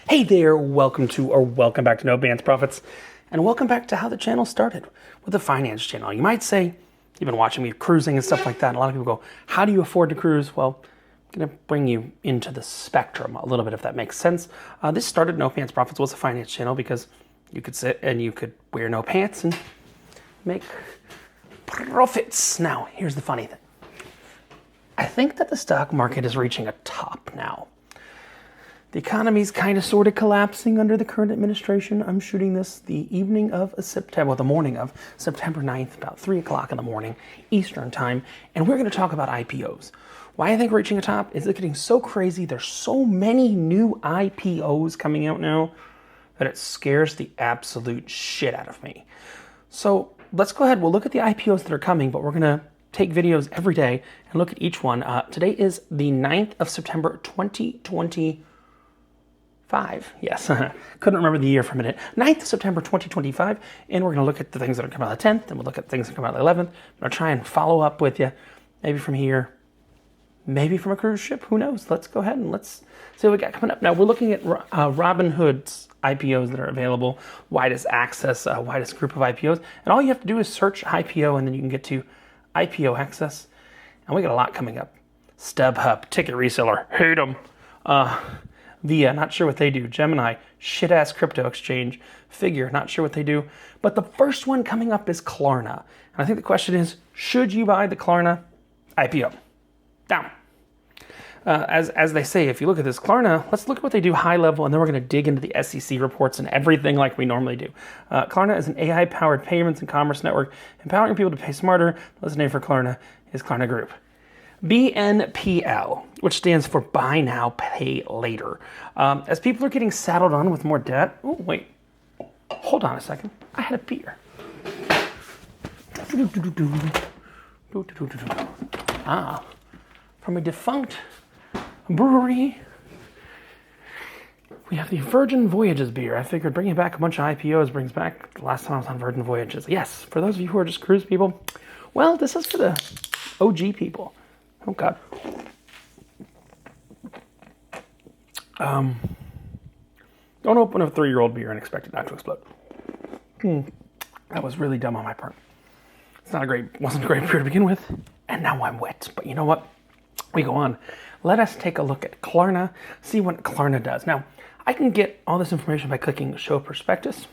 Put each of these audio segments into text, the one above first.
Hey there, welcome back to No Bands Profits, and welcome back to how the channel started with the finance channel. You might say, you've been watching me cruising and stuff like that, and a lot of people go, how do you afford to cruise? Well, I'm going to bring you into the spectrum a little bit, if that makes sense. This started, No Pants Profits was a finance channel because you could sit and you could wear no pants and make profits. Now, here's the funny thing. I think that the stock market is reaching a top now. The economy's kind of sort of collapsing under the current administration. I'm shooting this the morning of September 9th, about 3 o'clock in the morning, Eastern time, and we're going to talk about IPOs. Why I think reaching a top is it's getting so crazy. There's so many new IPOs coming out now that it scares the absolute shit out of me. So let's go ahead. We'll look at the IPOs that are coming, but we're going to take videos every day and look at each one. Today is the 9th of September, 2025. Yes, couldn't remember the year for a minute. 9th of September 2025, and we're going to look at the things that are coming out on the 10th, and we'll look at things that come out on the 11th. I'm going to try and follow up with you, maybe from here, maybe from a cruise ship, who knows. Let's go ahead and let's see what we got coming up. Now, we're looking at Robinhood's IPOs that are available, widest access, widest group of IPOs, and all you have to do is search IPO, and then you can get to IPO access, and we got a lot coming up. StubHub, ticket reseller, hate them. Via, not sure what they do. Gemini, shit-ass crypto exchange. Figure, not sure what they do. But the first one coming up is Klarna. And I think the question is, should you buy the Klarna IPO? Now, as they say, if you look at this Klarna, let's look at what they do high level, and then we're going to dig into the SEC reports and everything like we normally do. Klarna is an AI-powered payments and commerce network, empowering people to pay smarter. The name for Klarna is Klarna Group. BNPL, which stands for Buy Now, Pay Later. As people are getting saddled on with more debt, oh wait, hold on a second, I had a beer. From a defunct brewery, we have the Virgin Voyages beer. I figured bringing back a bunch of IPOs brings back the last time I was on Virgin Voyages. Yes, for those of you who are just cruise people, well, this is for the OG people. Oh, God. Don't open a 3-year-old beer and expect it not to explode. That was really dumb on my part. Wasn't a great beer to begin with, and now I'm wet. But you know what? We go on. Let us take a look at Klarna, see what Klarna does. Now, I can get all this information by clicking Show Prospectus.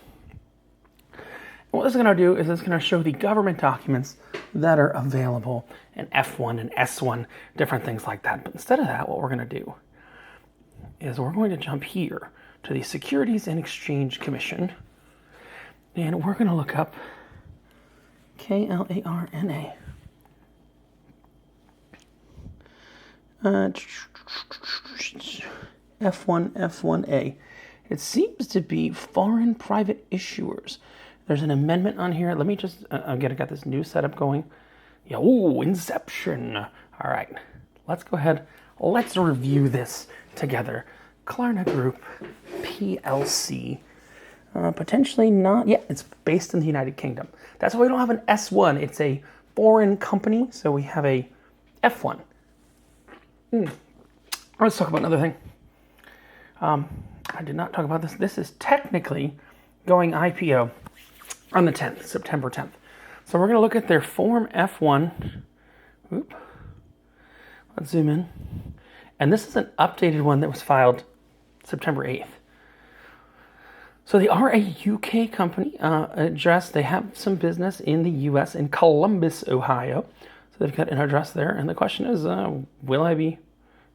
What this is going to do is it's going to show the government documents that are available in F1 and S1, different things like that. But instead of that, what we're going to do is we're going to jump here to the Securities and Exchange Commission, and we're going to look up Klarna. F1A. It seems to be foreign private issuers. There's an amendment on here. Let me just, I got this new setup going. Yeah, ooh, Inception. All right, let's go ahead. Let's review this together. Klarna Group, PLC. Potentially not, yeah, it's based in the United Kingdom. That's why we don't have an S1. It's a foreign company, so we have a F1. Let's talk about another thing. I did not talk about this. This is technically going IPO on the 10th, September 10th. So we're going to look at their Form F1. Let's zoom in. And this is an updated one that was filed September 8th. So they are a UK company address. They have some business in the US in Columbus, Ohio. So they've got an address there. And the question is, will I be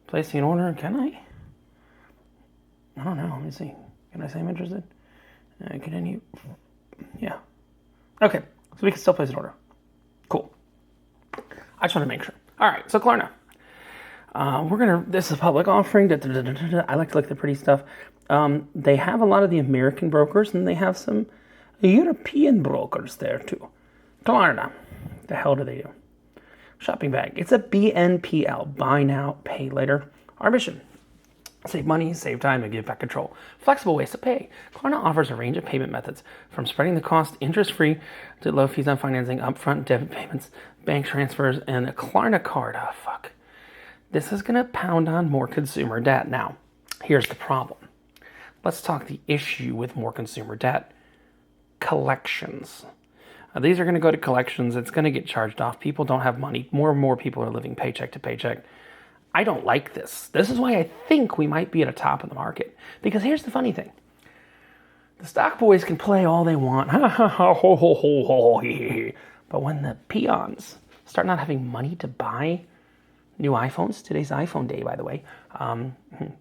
placing an order? Can I? I don't know. Let me see. Can I say I'm interested? Continue. Yeah. Okay. So we can still place an order. Cool. I just want to make sure. All right. So Klarna. This is a public offering. I like to look at the pretty stuff. They have a lot of the American brokers, and they have some European brokers there too. Klarna. The hell do they do? Shopping bag. It's a BNPL. Buy now, pay later. Our mission. Save money, save time, and give back control. Flexible ways to pay. Klarna offers a range of payment methods, from spreading the cost interest-free to low fees on financing, upfront debit payments, bank transfers, and a Klarna card. Oh, fuck. This is going to pound on more consumer debt. Now, here's the problem. Let's talk the issue with more consumer debt. Collections. These are going to go to collections. It's going to get charged off. People don't have money. More and more people are living paycheck to paycheck. I don't like this. This is why I think we might be at a top of the market. Because here's the funny thing. The stock boys can play all they want. But when the peons start not having money to buy new iPhones, today's iPhone day, by the way.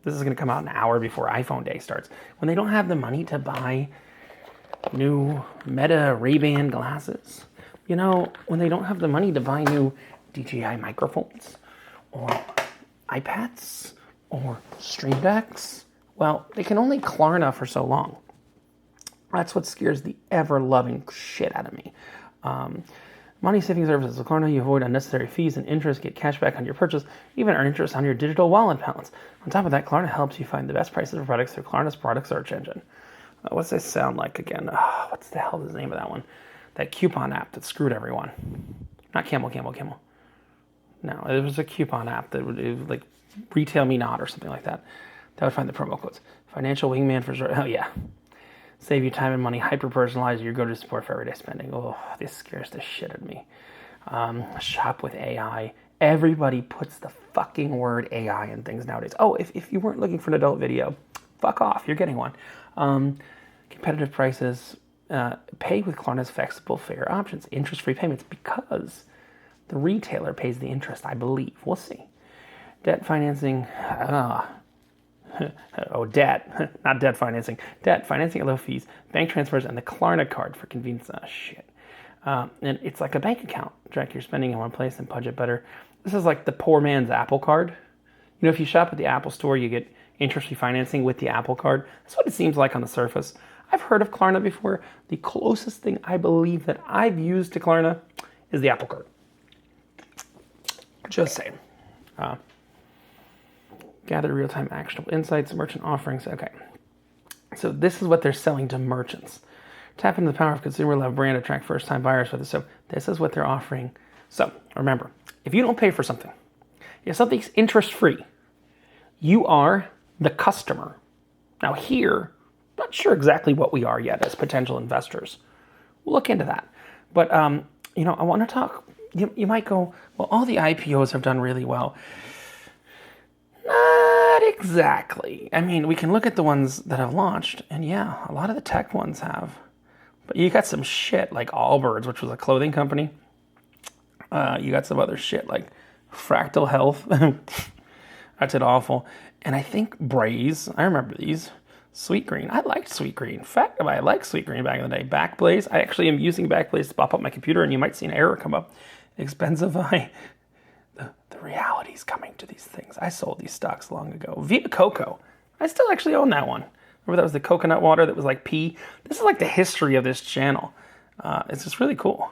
This is going to come out an hour before iPhone day starts. When they don't have the money to buy new Meta Ray-Ban glasses, when they don't have the money to buy new DJI microphones or iPads or Stream Decks, well, they can only Klarna for so long. That's what scares the ever-loving shit out of me. Money saving services with Klarna, you avoid unnecessary fees and interest, get cash back on your purchase, even earn interest on your digital wallet balance. On top of that, Klarna helps you find the best prices for products through Klarna's product search engine. What's this sound like again? What's the hell is the name of that one? That coupon app that screwed everyone. Not Camel. No, it was a coupon app that would like Retail Me Not or something like that. That would find the promo codes. Financial Wingman for sure. Oh yeah. Save you time and money, hyper-personalize your go-to support for everyday spending. Oh, this scares the shit out of me. Shop with AI. Everybody puts the fucking word AI in things nowadays. Oh, if you weren't looking for an adult video, fuck off, you're getting one. Competitive prices, pay with Klarna's flexible, fair options, interest-free payments because the retailer pays the interest, I believe. We'll see. Debt financing, debt, not debt financing. Debt financing at low fees, bank transfers, and the Klarna card for convenience. Shit. And it's like a bank account. Track your spending in one place and budget better. This is like the poor man's Apple card. If you shop at the Apple store, you get interest-free financing with the Apple card. That's what it seems like on the surface. I've heard of Klarna before. The closest thing I believe that I've used to Klarna is the Apple card. Just saying. Gather real-time actionable insights, merchant offerings. Okay. So this is what they're selling to merchants. Tap into the power of consumer love brand, attract first-time buyers with it. So this is what they're offering. So remember, if you don't pay for something, if something's interest-free, you are the customer. Now here, not sure exactly what we are yet as potential investors. We'll look into that. But, I want to talk, you might go, well, all the IPOs have done really well. Not exactly. I mean, we can look at the ones that have launched, and yeah, a lot of the tech ones have. But you got some shit like Allbirds, which was a clothing company. You got some other shit like Fractal Health. That's it awful. And I think Braze, I remember these. Sweetgreen, I liked Sweetgreen. In fact, I liked Sweetgreen back in the day. Backblaze, I actually am using Backblaze to pop up my computer, and you might see an error come up. Expensify. The reality's coming to these things. I sold these stocks long ago. Vita Coco, I still actually own that one. Remember that was the coconut water that was like pee? This is like the history of this channel. It's just really cool.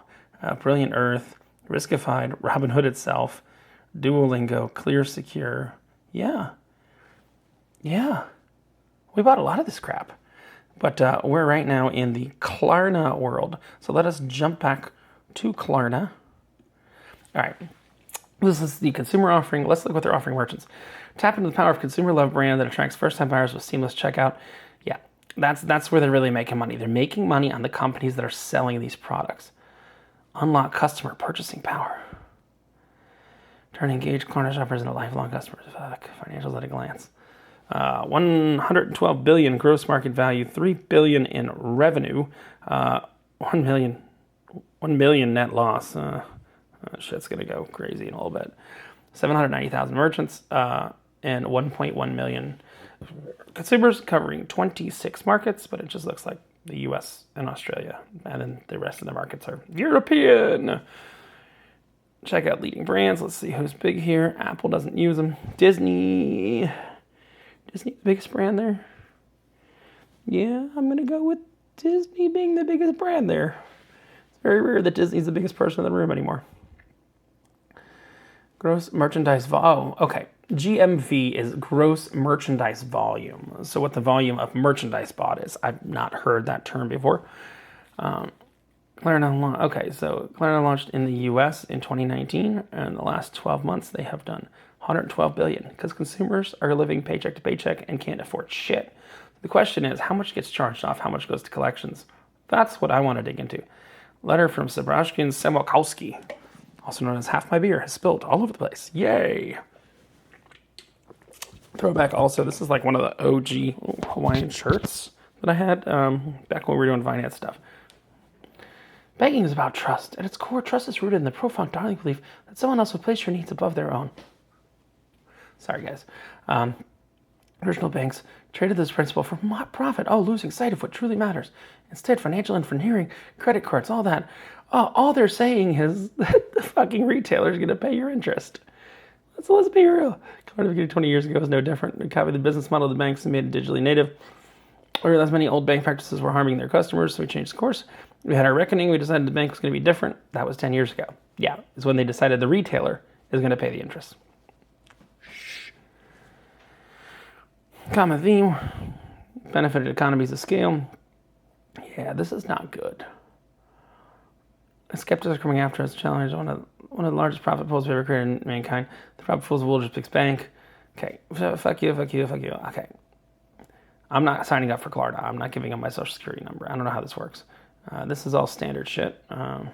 Brilliant Earth, Riskified, Robinhood itself, Duolingo, Clear Secure. Yeah. We bought a lot of this crap. But we're right now in the Klarna world. So let us jump back to Klarna. All right. This is the consumer offering. Let's look what they're offering merchants. Tap into the power of consumer love brand that attracts first-time buyers with seamless checkout. Yeah, that's where they're really making money. They're making money on the companies that are selling these products. Unlock customer purchasing power. Turn engaged Klarna shoppers into lifelong customers. Financials at a glance. 112 billion gross market value, 3 billion in revenue, 1 million net loss. Shit's gonna go crazy in a little bit. 790,000 merchants and 1.1 million consumers covering 26 markets, but it just looks like the US and Australia, and then the rest of the markets are European. Check out leading brands. Let's see who's big here. Apple doesn't use them. Disney, the biggest brand there. Yeah, I'm gonna go with Disney being the biggest brand there. It's very rare that Disney's the biggest person in the room anymore. Gross merchandise volume. Oh, okay. GMV is gross merchandise volume. So what the volume of merchandise bought is. I've not heard that term before. Klarna, okay, so Klarna launched in the US in 2019, and in the last 12 months they have done 112 billion because consumers are living paycheck to paycheck and can't afford shit. The question is, how much gets charged off? How much goes to collections? That's what I want to dig into. Letter from Sebastian Samokowski, also known as Half My Beer, has spilled all over the place. Yay! Throwback also, this is like one of the OG Hawaiian shirts that I had back when we were doing finance stuff. Banking is about trust. At its core, trust is rooted in the profound darling belief that someone else will place your needs above their own. Sorry, guys. Original banks traded this principle for profit, losing sight of what truly matters. Instead, financial engineering, credit cards, all that, all they're saying is that the fucking retailer is going to pay your interest. So let's be real. Klarna 20 years ago was no different. We copied the business model of the banks and made it digitally native. We realized many old bank practices were harming their customers, so we changed course. We had our reckoning. We decided the bank was going to be different. That was 10 years ago. Yeah, it's when they decided the retailer is going to pay the interest. Common theme, benefited economies of scale. Yeah, this is not good. Skeptics are coming after us. Challenge one of the largest profit pools we've ever created in mankind. The profit pools of World Just Bank. Okay, fuck you. Okay, I'm not signing up for Klarna. I'm not giving them my social security number. I don't know how this works. This is all standard shit. All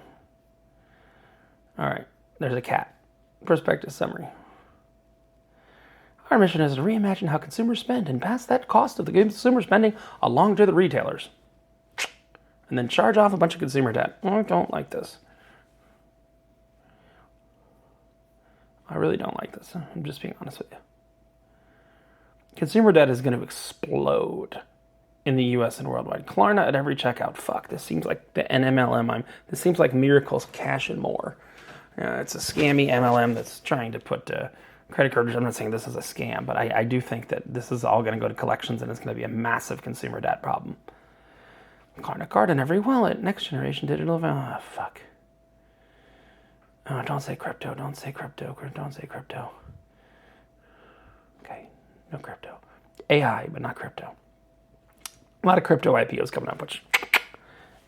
right, there's a cat. Prospectus summary. Our mission is to reimagine how consumers spend and pass that cost of the consumer spending along to the retailers. And then charge off a bunch of consumer debt. I don't like this. I really don't like this. I'm just being honest with you. Consumer debt is going to explode in the US and worldwide. Klarna at every checkout. Fuck, this seems like the NMLM. This seems like Miracles Cash and More. It's a scammy MLM that's trying to put credit cards. I'm not saying this is a scam, but I do think that this is all going to go to collections and it's going to be a massive consumer debt problem. Klarna card in every wallet. Next generation digital. Fuck. Oh, don't say crypto. Don't say crypto. Don't say crypto. Okay, no crypto. AI, but not crypto. A lot of crypto IPOs coming up, which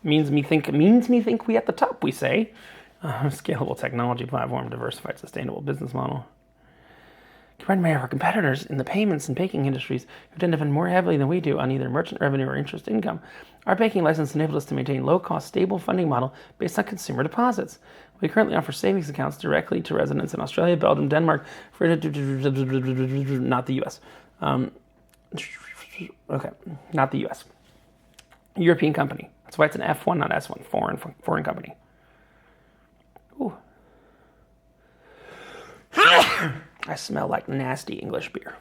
means me think we at the top. We say scalable technology platform, diversified, sustainable business model. Compared to many of our competitors in the payments and banking industries who tend to depend more heavily than we do on either merchant revenue or interest income, our banking license enables us to maintain low-cost, stable funding model based on consumer deposits. We currently offer savings accounts directly to residents in Australia, Belgium, Denmark, not the U.S. Okay, not the U.S. European company. That's why it's an F1, not S1. Foreign company. Ooh. I smell like nasty English beer.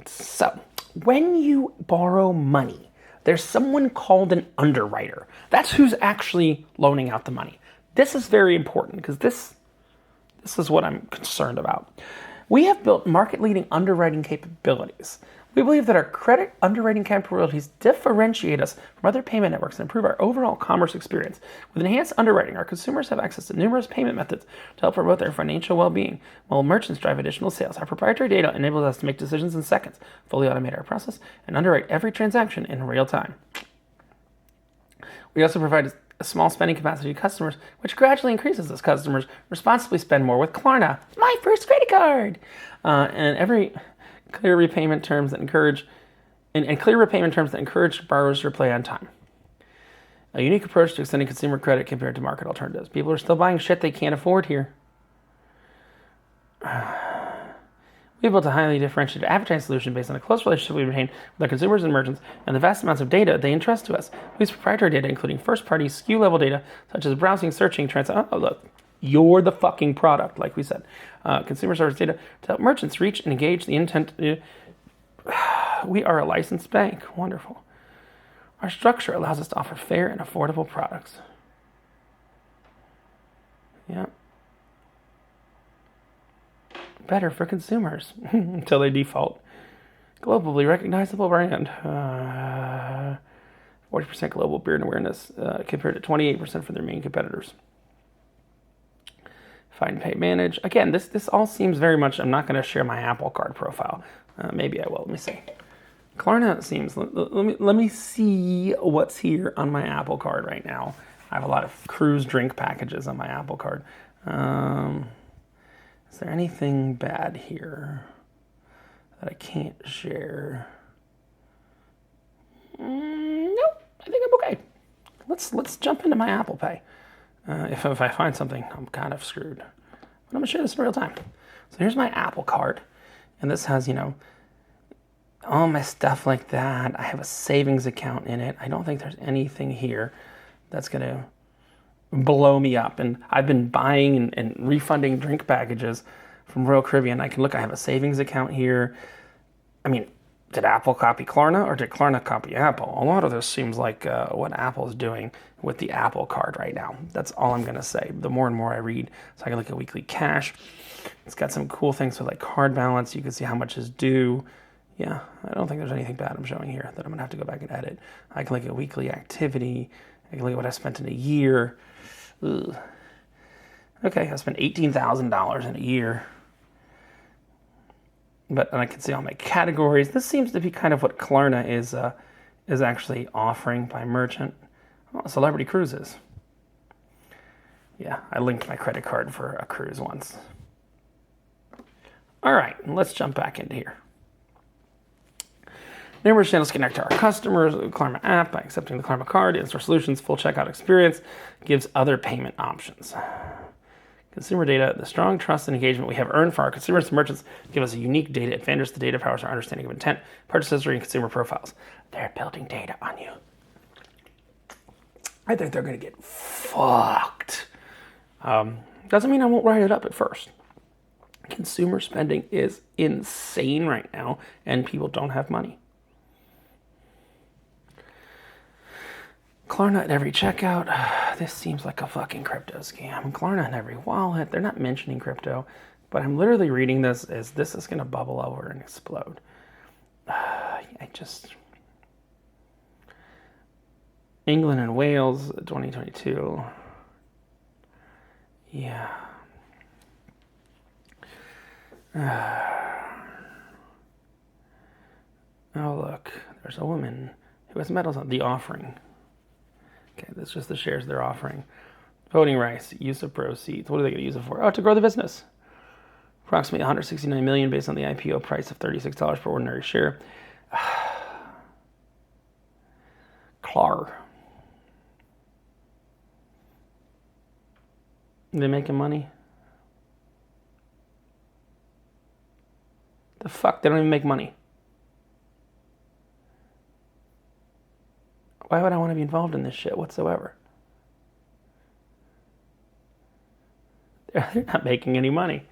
So when you borrow money, there's someone called an underwriter. That's who's actually loaning out the money. This is very important because this is what I'm concerned about. We have built market-leading underwriting capabilities. We believe that our credit underwriting capabilities differentiate us from other payment networks and improve our overall commerce experience. With enhanced underwriting, our consumers have access to numerous payment methods to help promote their financial well-being, while merchants drive additional sales. Our proprietary data enables us to make decisions in seconds, fully automate our process, and underwrite every transaction in real time. We also provide a small spending capacity to customers, which gradually increases as customers responsibly spend more with Klarna, my first credit card, and every clear repayment terms that encourage borrowers to repay on time. A unique approach to extending consumer credit compared to market alternatives. People are still buying shit they can't afford here. We built a highly differentiated advertising solution based on a close relationship we maintain with our consumers and merchants and the vast amounts of data they entrust to us. We use proprietary data, including first-party SKU-level data, such as browsing, searching, look, you're the fucking product, like we said. Consumer service data to help merchants reach and engage the intent. We are a licensed bank. Wonderful. Our structure allows us to offer fair and affordable products. Yeah. Better for consumers until they default. Globally recognizable brand. 40% global brand awareness compared to 28% for their main competitors. Find, pay, manage. Again, this all seems very much. I'm not going to share my Apple Card profile. Maybe I will. Let me see. Klarna seems. Let me see what's here on my Apple Card right now. I have a lot of cruise drink packages on my Apple Card. Is there anything bad here? that I can't share. Nope, I think I'm okay. Let's jump into my Apple Pay. If I find something, I'm kind of screwed. But I'm gonna share this in real time. So here's my Apple Card, and this has, all my stuff like that. I have a savings account in it. I don't think there's anything here that's gonna blow me up. And I've been buying and refunding drink packages from Royal Caribbean. I have a savings account here. I mean, did Apple copy Klarna or did Klarna copy Apple? A lot of this seems like what Apple is doing with the Apple Card right now. That's all I'm gonna say. The more and more I read, so I can look at weekly cash. It's got some cool things with like card balance. You can see how much is due. Yeah, I don't think there's anything bad I'm showing here that I'm gonna have to go back and edit. I can look at weekly activity. I can look at what I spent in a year. Ugh. Okay, I spent $18,000 in a year. And I can see all my categories. This seems to be kind of what Klarna is actually offering by merchant. Oh, celebrity cruises. Yeah, I linked my credit card for a cruise once. All right, let's jump back into here. Numerous channels connect to our customers. The Klarna app, by accepting the Klarna card, in-store solutions, full checkout experience, gives other payment options. Consumer data, the strong trust and engagement we have earned for our consumers and merchants give us a unique data advantage. The data powers our understanding of intent, purchase history, and consumer profiles. They're building data on you. I think they're going to get fucked. Doesn't mean I won't write it up at first. Consumer spending is insane right now, and people don't have money. Klarna at every checkout. This seems like a fucking crypto scam. Klarna in every wallet. They're not mentioning crypto, but I'm literally reading this as this is going to bubble over and explode. England and Wales, 2022. Yeah. Oh, look. There's a woman who has medals on the offering. Okay, that's just the shares they're offering. Voting rights, use of proceeds. What are they going to use it for? Oh, to grow the business. Approximately 169 million based on the IPO price of $36 per ordinary share. Klar. They making money? The fuck? They don't even make money. Why would I want to be involved in this shit whatsoever? They're not making any money.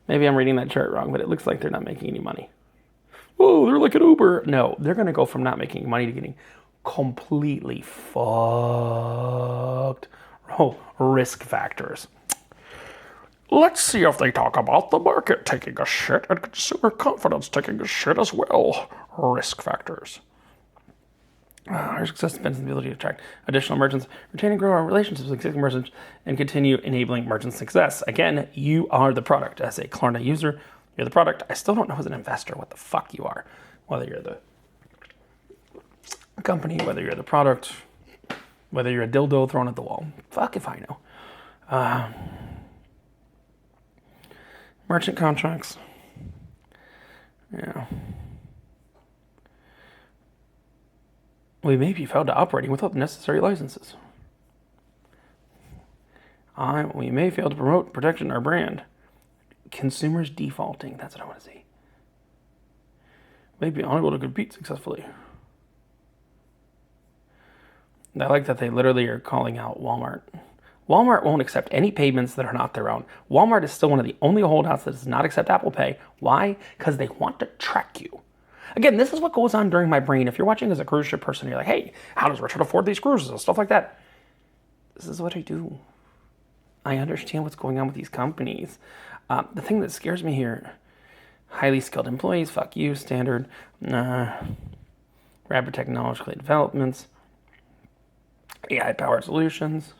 Maybe I'm reading that chart wrong, but it looks like they're not making any money. Oh, they're like an Uber. No, they're going to go from not making money to getting completely fucked. Oh, risk factors. Let's see if they talk about the market taking a shit and consumer confidence taking a shit as well. Risk factors. Our success depends on the ability to attract additional merchants, retain and grow our relationships with existing merchants, and continue enabling merchant success. Again, you are the product. As a Klarna user, you're the product. I still don't know as an investor what the fuck you are. Whether you're the company, whether you're the product, whether you're a dildo thrown at the wall. Fuck if I know. Merchant contracts. Yeah. We may be found operating without the necessary licenses. We may fail to promote protection our brand. Consumers defaulting. That's what I want to see. May be unable to compete successfully. I like that they literally are calling out Walmart. Walmart won't accept any payments that are not their own. Walmart is still one of the only holdouts that does not accept Apple Pay. Why? Because they want to track you. Again, this is what goes on during my brain. If you're watching as a cruise ship person, you're like, hey, how does Richard afford these cruises and stuff like that? This is what I do. I understand what's going on with these companies. The thing that scares me here, highly skilled employees, fuck you, standard, rapid technological developments, AI-powered solutions.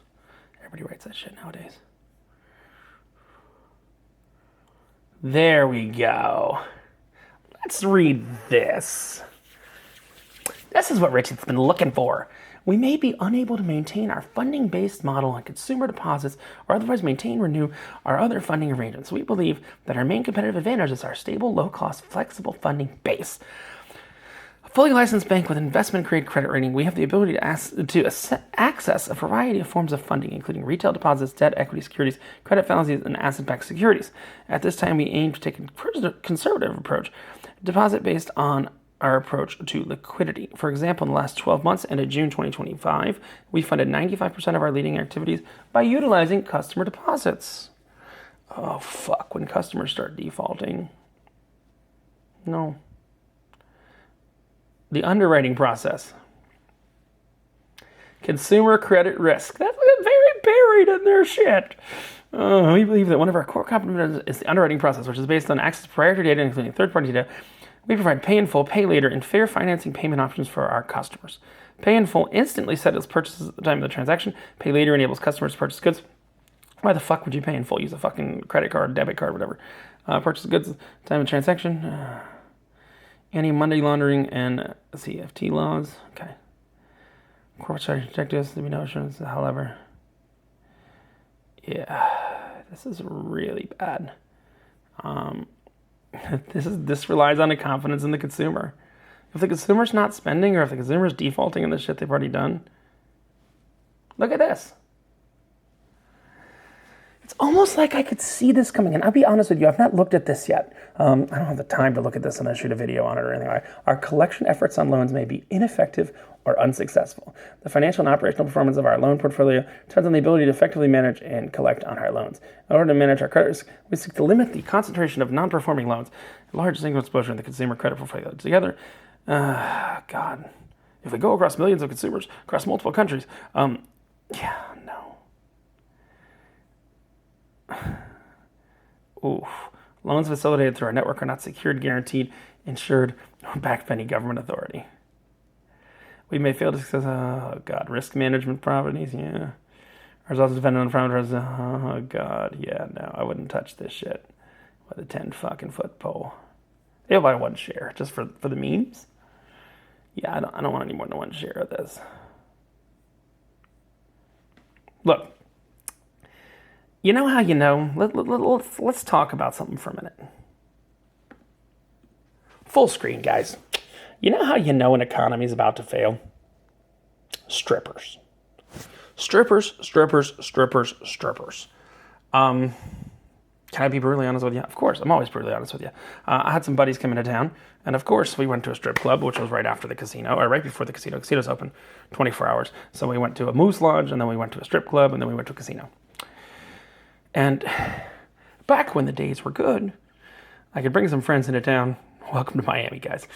Everybody writes that shit nowadays. There we go. Let's read this. This is what Richard's been looking for. We may be unable to maintain our funding-based model on consumer deposits or otherwise maintain, renew our other funding arrangements. We believe that our main competitive advantage is our stable, low-cost, flexible funding base. A fully licensed bank with investment-grade credit rating, we have the ability to access a variety of forms of funding, including retail deposits, debt, equity securities, credit facilities, and asset-backed securities. At this time, we aim to take a conservative approach, deposit based on our approach to liquidity. For example, in the last 12 months, ended June 2025, we funded 95% of our leading activities by utilizing customer deposits. Oh, fuck, when customers start defaulting. No. The underwriting process. Consumer credit risk. That's very buried in their shit. We believe that one of our core competencies is the underwriting process, which is based on access to proprietary data, including third-party data. We provide pay in full, pay later, and fair financing payment options for our customers. Pay in full instantly settles purchases at the time of the transaction. Pay later enables customers to purchase goods. Why the fuck would you pay in full? Use a fucking credit card, debit card, whatever. Purchase goods at the time of transaction. Anti-money laundering and CFT laws. Okay. Corporate strategy objectives. There be no assurance, however. Yeah, this is really bad. This relies on the confidence in the consumer. If the consumer's not spending or if the consumer's defaulting in the shit they've already done, look at this. It's almost like I could see this coming in. I'll be honest with you, I've not looked at this yet. I don't have the time to look at this and I shoot a video on it or anything like that. Our collection efforts on loans may be ineffective or unsuccessful. The financial and operational performance of our loan portfolio depends on the ability to effectively manage and collect on our loans. In order to manage our credit risk, we seek to limit the concentration of non-performing loans and large single exposure in the consumer credit portfolio. Together, God, if we go across millions of consumers across multiple countries, yeah, no. Oof. Loans facilitated through our network are not secured, guaranteed, insured, or backed by any government authority. We may fail to success. Oh, God. Risk management properties, yeah. Our results depend on the parameters. Oh, God. Yeah, no. I wouldn't touch this shit with a 10 fucking foot pole. They'll buy one share just for the memes. Yeah, I don't want any more than one share of this. Look. You know how you know? Let's talk about something for a minute. Full screen, guys. You know how you know an economy is about to fail? Strippers. Strippers. Can I be brutally honest with you? Of course, I'm always brutally honest with you. I had some buddies come into town, and of course, we went to a strip club, which was right after the casino, or right before the casino. Casino's open 24 hours. So we went to a moose lodge, and then we went to a strip club, and then we went to a casino. And back when the days were good, I could bring some friends into town. Welcome to Miami, guys.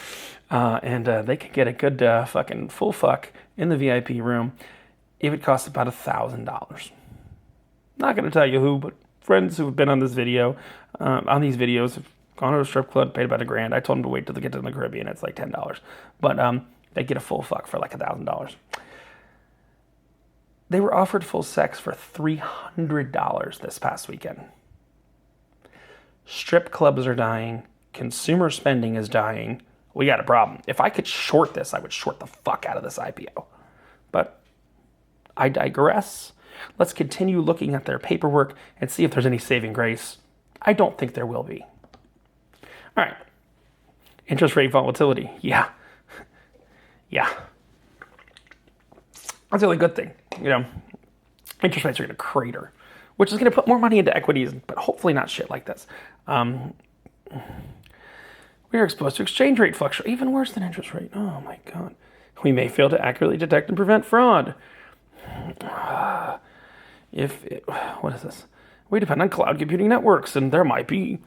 And they could get a good fucking full fuck in the VIP room. It would cost about $1,000. Not going to tell you who, but friends who have been on this video, on these videos, have gone to a strip club, paid about $1,000. I told them to wait till they get to the Caribbean. It's like $10. But they get a full fuck for like $1,000. They were offered full sex for $300 this past weekend. Strip clubs are dying. Consumer spending is dying. We got a problem. If I could short this, I would short the fuck out of this IPO. But I digress. Let's continue looking at their paperwork and see if there's any saving grace. I don't think there will be. All right. Interest rate volatility. Yeah. That's the only good thing. You know, interest rates are going to crater, which is going to put more money into equities, but hopefully not shit like this. We are exposed to exchange rate fluctuation, even worse than interest rate. Oh my God. We may fail to accurately detect and prevent fraud. What is this? We depend on cloud computing networks, and there might be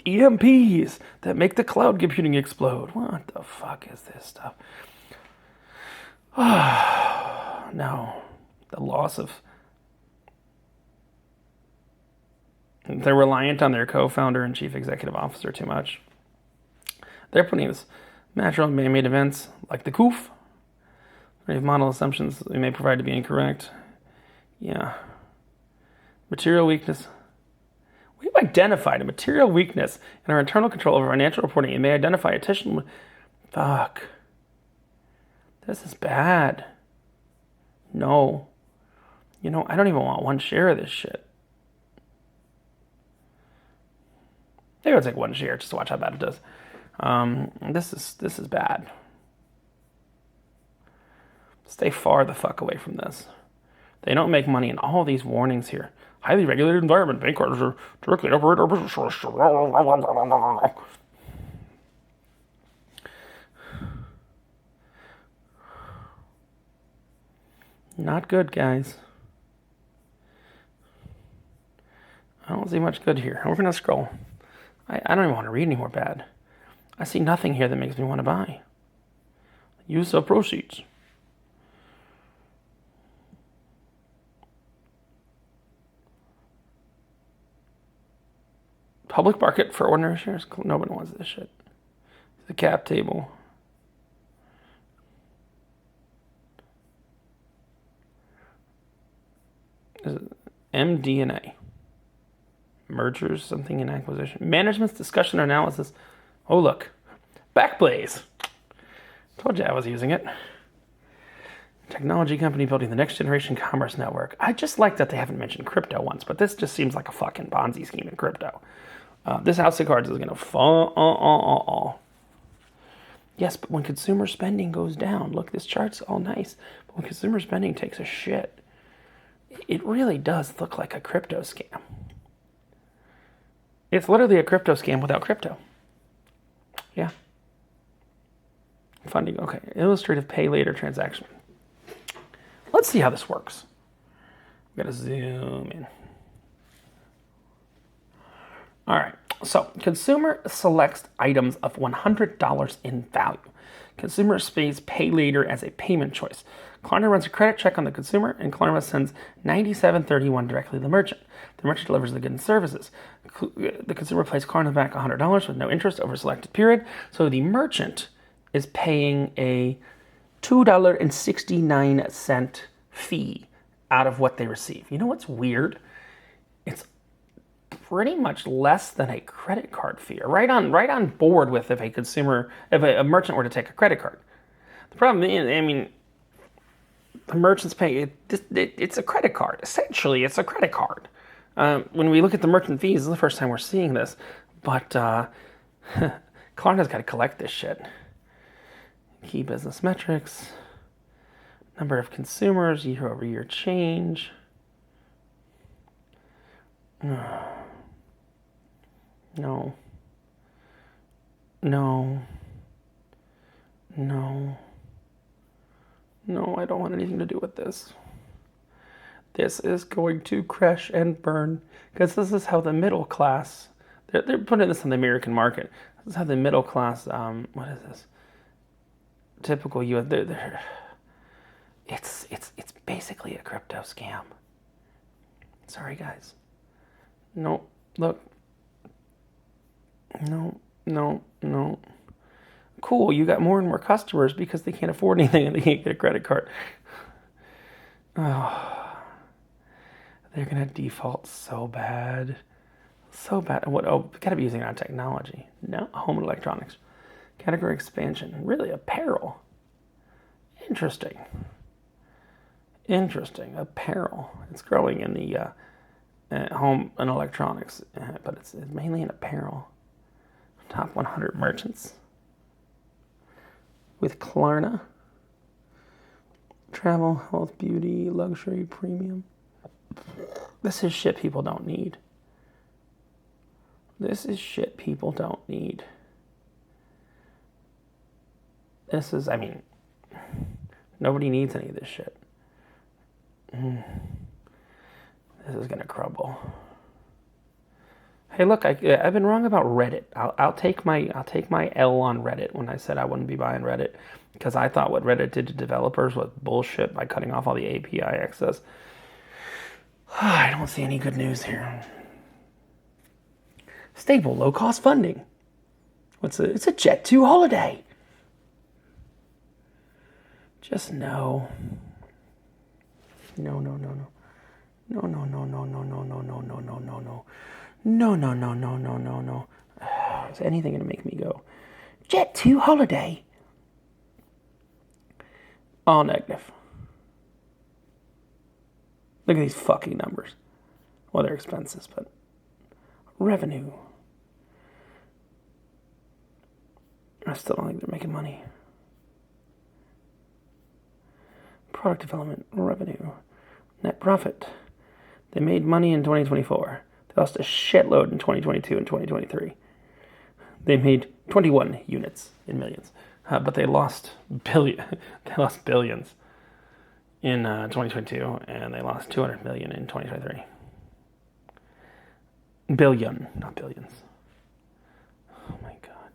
EMPs that make the cloud computing explode. What the fuck is this stuff? No. The loss of... They're reliant on their co-founder and chief executive officer too much. They're putting this natural and man-made events like the COOF. Grave model assumptions they may provide to be incorrect. Yeah. Material weakness. We've identified a material weakness in our internal control over financial reporting. It may identify additional... Fuck. This is bad. No. You know, I don't even want one share of this shit. Maybe I'll take one share just to watch how bad it does. This is bad. Stay far the fuck away from this. They don't make money in all these warnings here. Highly regulated environment. Bank carders are directly operate our business. Not good, guys. I don't see much good here. We're going to scroll. I don't even want to read any more bad. I see nothing here that makes me want to buy. Use of proceeds. Public market for ordinary shares. Nobody wants this shit. The cap table. MD&A. Mergers, something in acquisition. Management's discussion or analysis. Oh, look. Backblaze. Told you I was using it. Technology company building the next generation commerce network. I just like that they haven't mentioned crypto once, but this just seems like a fucking Ponzi scheme in crypto. This house of cards is going to fall. Yes, but when consumer spending goes down, look, this chart's all nice, but when consumer spending takes a shit, it really does look like a crypto scam. It's literally a crypto scam without crypto. Yeah. Funding, okay. Illustrative pay later transaction. Let's see how this works. I'm going to zoom in. All right. So, consumer selects items of $100 in value. Consumer pays pay later as a payment choice. Klarna runs a credit check on the consumer, and Klarna sends $97.31 directly to the merchant. The merchant delivers the goods and services. The consumer pays Klarna back $100 with no interest over a selected period. So the merchant is paying a $2.69 fee out of what they receive. You know what's weird? It's pretty much less than a credit card fee. Right on board with if a merchant were to take a credit card. The problem is, I mean, the merchants pay, it's a credit card. Essentially, it's a credit card. When we look at the merchant fees, this is the first time we're seeing this, but Klarna's got to collect this shit. Key business metrics, number of consumers, year-over-year change. No. No, I don't want anything to do with this. This is going to crash and burn because this is how the middle class, they're putting this on the American market. This is how the middle class, what is this? Typical US, it's basically a crypto scam. Sorry, guys. No, look. No. Cool, you got more and more customers because they can't afford anything and they can't get a credit card. Oh, they're going to default so bad. So bad. What? Oh, we got to be using it on technology. No, home and electronics. Category expansion. Really, apparel. Interesting. Apparel. It's growing in the home and electronics, but it's mainly in apparel. Top 100 merchants. With Klarna. Travel, health, beauty, luxury, premium. This is shit people don't need. This is, I mean, nobody needs any of this shit. This is gonna crumble. Hey, look, I've been wrong about Reddit. I'll take my L on Reddit when I said I wouldn't be buying Reddit because I thought what Reddit did to developers was bullshit by cutting off all the API access. I don't see any good news here. Stable, low-cost funding. It's a Jet2 holiday. Just no. No. Is anything going to make me go, Jet2 holiday? All negative. Look at these fucking numbers. Well, they're expenses, but revenue. I still don't think they're making money. Product development, revenue, net profit. They made money in 2024. They lost a shitload in 2022 and 2023. They made 21 units in millions, but they lost billions in 2022, and they lost 200 million in 2023. Billion, not billions. Oh my God,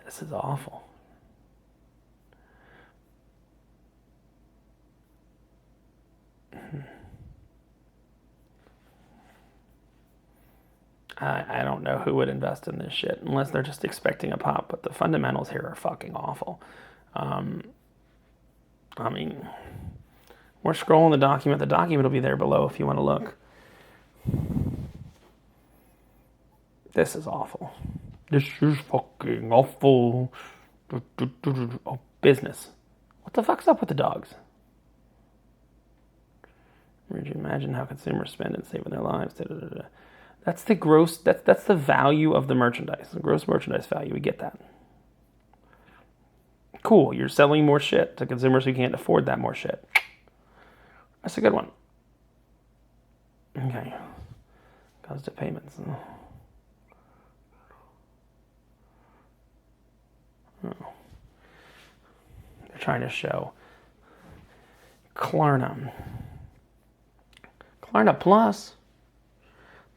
this is awful. I don't know who would invest in this shit unless they're just expecting a pop, but the fundamentals here are fucking awful. I mean, we're scrolling the document. The document will be there below if you want to look. This is awful. This is fucking awful. Oh, business. What the fuck's up with the dogs? Imagine how consumers spend and save in their lives. That's the gross, that's the value of the merchandise. The gross merchandise value, we get that. Cool, you're selling more shit to consumers who can't afford that more shit. That's a good one. Okay. Goes to payments. Oh. They're trying to show Klarna. Klarna Plus.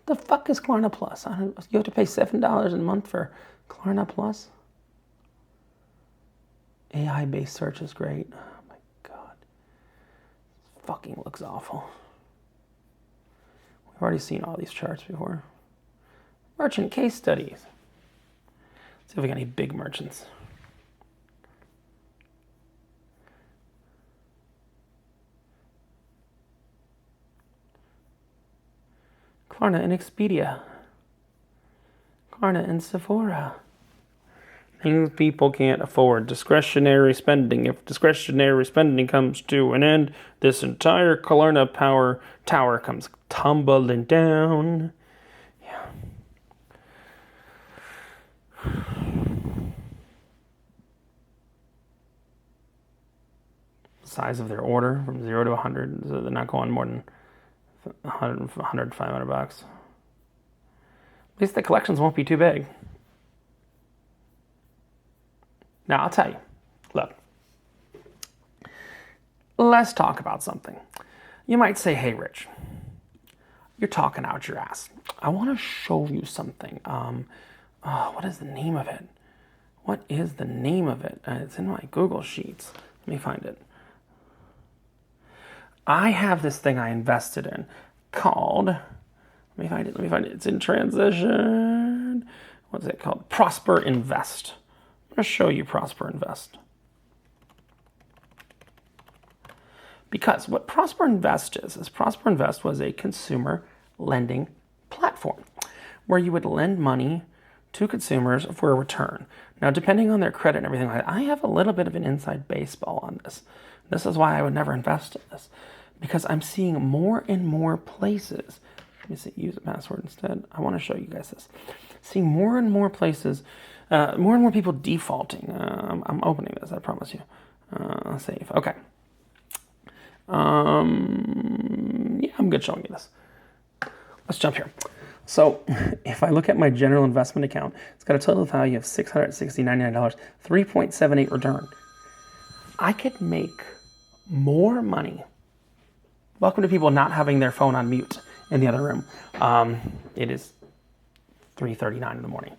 The fuck is Klarna Plus? You have to pay $7 a month for Klarna Plus? AI-based search is great. Oh my God. This fucking looks awful. We've already seen all these charts before. Merchant case studies. Let's see if we got any big merchants. Klarna and Expedia. Klarna and Sephora. Things people can't afford. Discretionary spending. If discretionary spending comes to an end, this entire Klarna power tower comes tumbling down. Yeah. Size of their order from 0 to 100. So they're not going more than 100, 500 bucks. At least the collections won't be too big. Now, I'll tell you, look, let's talk about something. You might say, hey, Rich, you're talking out your ass. I want to show you something. What is the name of it? What is the name of it? It's in my Google Sheets. Let me find it. I have this thing I invested in called, let me find it. It's in transition. What's it called? Prosper Invest. I'm going to show you Prosper Invest. Because what Prosper Invest is Prosper Invest was a consumer lending platform where you would lend money to consumers for a return. Now, depending on their credit and everything like that, I have a little bit of an inside baseball on this. This is why I would never invest in this, because I'm seeing more and more places. Let me see, use a password instead. I want to show you guys this. Seeing more and more places, more and more people defaulting. I'm opening this, I promise you. Save. Okay. Yeah, I'm good showing you this. Let's jump here. So if I look at my general investment account, it's got a total value of $660.99, 3.78 return. I could make more money. Welcome to people not having their phone on mute in the other room. It is 3:39 in the morning.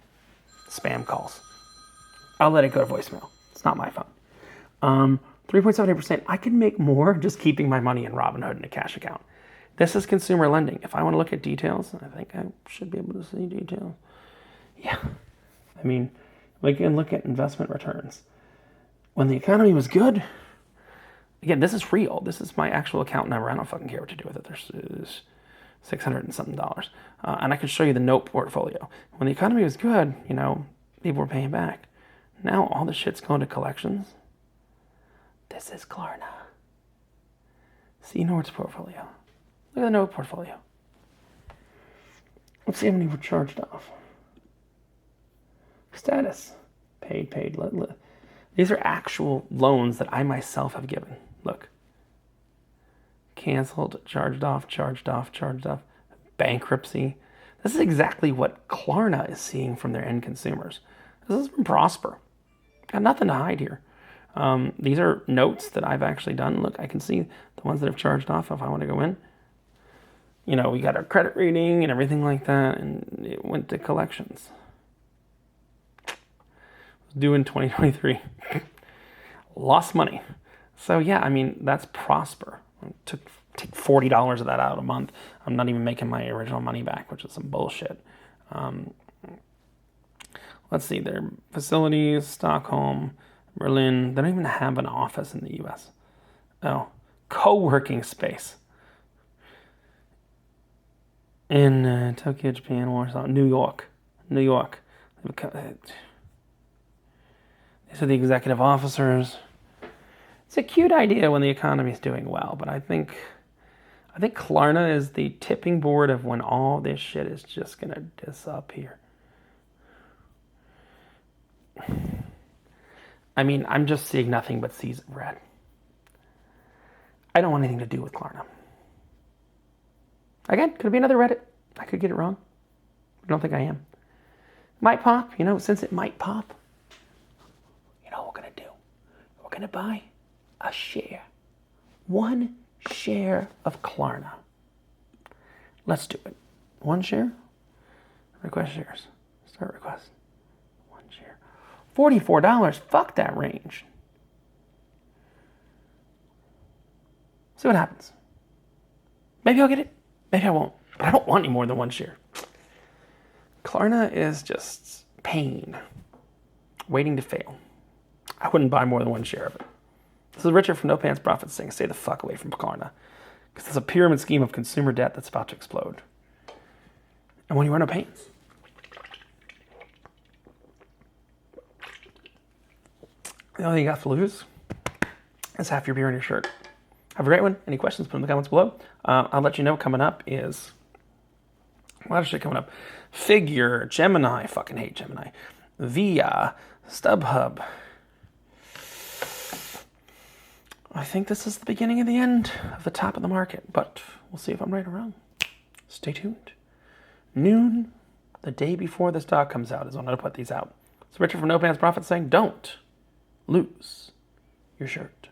Spam calls. I'll let it go to voicemail. It's not my phone. 3.78%. I can make more just keeping my money in Robinhood in a cash account. This is consumer lending. If I want to look at details, I think I should be able to see details. Yeah. I mean, we can look at investment returns. When the economy was good, again, this is real. This is my actual account number. I don't fucking care what to do with it. There's $600 and something. And I can show you the note portfolio. When the economy was good, people were paying back. Now all the shit's going to collections. This is Klarna. See Nord's portfolio. Look at the Nord portfolio. Let's see how many were charged off. Status. Paid. These are actual loans that I myself have given. Look. Canceled, charged off. Bankruptcy. This is exactly what Klarna is seeing from their end consumers. This is from Prosper. Got nothing to hide here. These are notes that I've actually done. Look, I can see the ones that have charged off if I want to go in. You know, we got our credit rating and everything like that, and it went to collections. It was due in 2023. Lost money. So yeah, I mean, that's Prosper. Take $40 of that out a month. I'm not even making my original money back, which is some bullshit. Let's see, their facilities, Stockholm, Berlin. They don't even have an office in the U.S. Oh, co-working space. In Tokyo, Japan, Warsaw, New York. These are the executive officers. It's a cute idea when the economy is doing well, but I think Klarna is the tipping board of when all this shit is just gonna disappear. I mean, I'm just seeing nothing but seas of red. I don't want anything to do with Klarna. Again, could be another Reddit. I could get it wrong. I don't think I am. Might pop, since it might pop. You know what we're going to do? We're going to buy a share. 1 share of Klarna. Let's do it. 1 share? Request shares. Start request. 1 share. $44. Fuck that range. See what happens. Maybe I'll get it. Maybe I won't. But I don't want any more than 1 share. Klarna is just pain. Waiting to fail. I wouldn't buy more than 1 share of it. This is Richard from No Pants Profits saying stay the fuck away from Klarna. Because it's a pyramid scheme of consumer debt that's about to explode. And when you run out of pants. The only thing you got to lose is half your beer in your shirt. Have a great one. Any questions, put them in the comments below. I'll let you know coming up is a lot of shit coming up. Figure, Gemini, I fucking hate Gemini. Via, StubHub. I think this is the beginning of the end of the top of the market, but we'll see if I'm right or wrong. Stay tuned. Noon, the day before this stock comes out, is when I'm going to put these out. So Richard from No Pants Profits saying, don't lose your shirt.